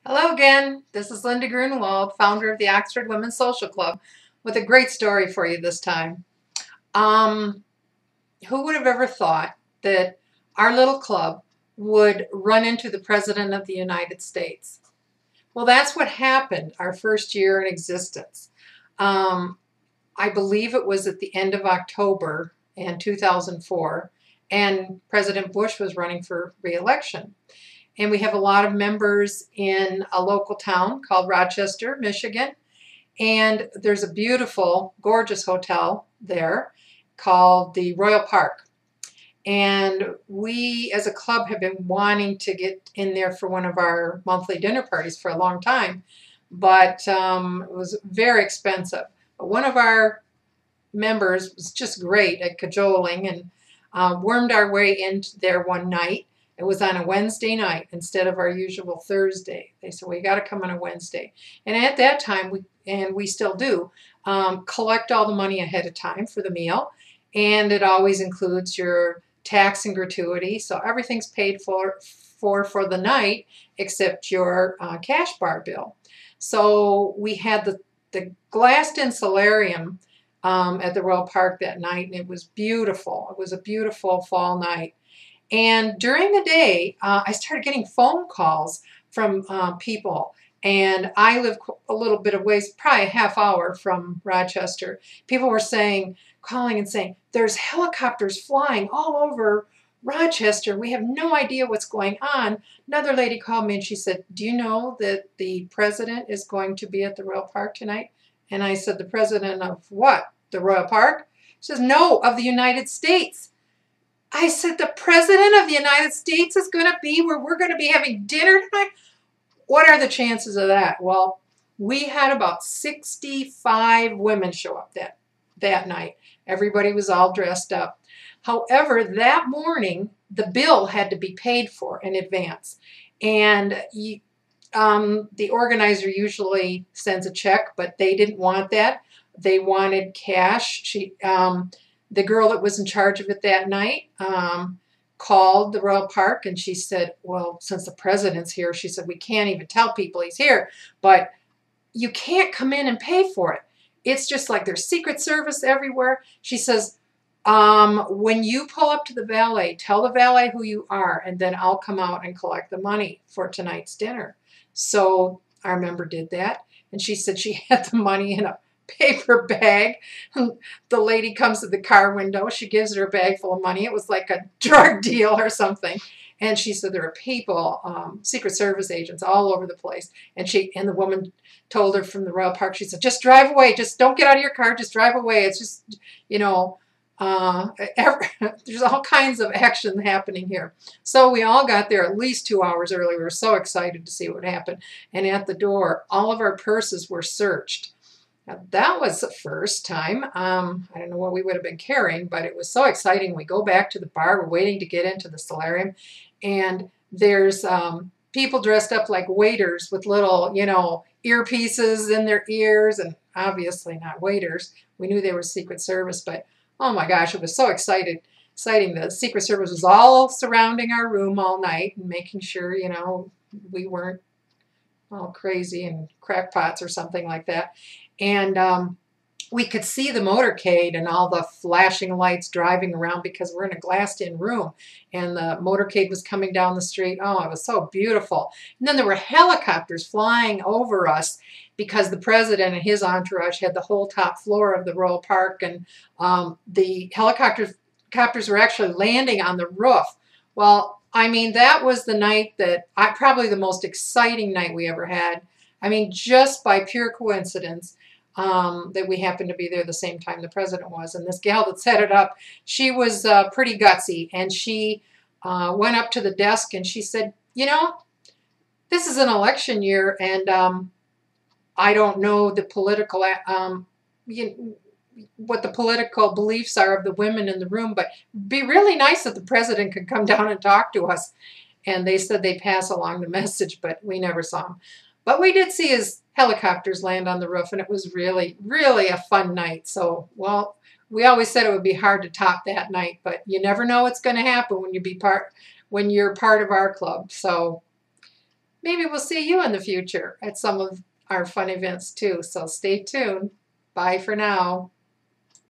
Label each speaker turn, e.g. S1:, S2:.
S1: Hello again. This is Linda Grunewald, founder of the Oxford Women's Social Club, with a great story for you this time. Um, who would have ever thought that our little club would run into the President of the United States? Well, that's what happened our first year in existence. Um, I believe it was at the end of October in 2004, and President Bush was running for re-election. And we have a lot of members in a local town called Rochester, Michigan. And there's a beautiful, gorgeous hotel there called the Royal Park. And we, as a club, have been wanting to get in there for one of our monthly dinner parties for a long time. But it was very expensive. But one of our members was just great at cajoling and wormed our way into there one night. It was on a Wednesday night instead of our usual Thursday. They said, well, you got to come on a Wednesday. And at that time, we still do, collect all the money ahead of time for the meal. And it always includes your tax and gratuity. So everything's paid for the night except your cash bar bill. So we had the glassed-in solarium at the Royal Park that night, and it was beautiful. It was a beautiful fall night. And during the day, I started getting phone calls from people. And I live a little bit of ways, probably a half hour from Rochester. People were calling and saying, there's helicopters flying all over Rochester. We have no idea what's going on. Another lady called me and she said, do you know that the president is going to be at the Royal Park tonight? And I said, the president of what? The Royal Park? She says, no, of the United States. I said, the President of the United States is going to be where we're going to be having dinner tonight? What are the chances of that? Well, we had about 65 women show up that night. Everybody was all dressed up. However, that morning, the bill had to be paid for in advance. And the organizer usually sends a check, but they didn't want that. They wanted cash. The girl that was in charge of it that night called the Royal Park and she said, well, since the president's here, she said, we can't even tell people he's here, but you can't come in and pay for it. It's just like there's Secret Service everywhere. She says, when you pull up to the valet, tell the valet who you are, and then I'll come out and collect the money for tonight's dinner. So our member did that, and she said she had the money in a paper bag. The lady comes to the car window. She gives her a bag full of money. It was like a drug deal or something. And she said there are people, Secret Service agents all over the place. And the woman told her from the Royal Park, she said, just drive away. Just don't get out of your car. Just drive away. It's just, you know, there's all kinds of action happening here. So we all got there at least 2 hours early. We were so excited to see what happened. And at the door, all of our purses were searched. Now, that was the first time. I don't know what we would have been carrying, but it was so exciting. We go back to the bar. We're waiting to get into the solarium. And there's people dressed up like waiters with little, earpieces in their ears. And obviously not waiters. We knew they were Secret Service. But, oh, my gosh, it was so exciting. The Secret Service was all surrounding our room all night and making sure, we weren't all crazy and crackpots or something like that. And we could see the motorcade and all the flashing lights driving around because we're in a glassed-in room. And the motorcade was coming down the street. Oh, it was so beautiful. And then there were helicopters flying over us because the president and his entourage had the whole top floor of the Royal Park. And the helicopters were actually landing on the roof. Well, I mean, that was the night probably the most exciting night we ever had. I mean, just by pure coincidence, that we happened to be there the same time the president was. And this gal that set it up, she was pretty gutsy. And she went up to the desk and she said, this is an election year and I don't know the political, what the political beliefs are of the women in the room, but it'd be really nice if the president could come down and talk to us. And they said they'd pass along the message, but we never saw him. But we did see his helicopters land on the roof, and it was really, really a fun night. So, well, we always said it would be hard to top that night, but you never know what's going to happen when you're part of our club. So maybe we'll see you in the future at some of our fun events too. So stay tuned. Bye for now.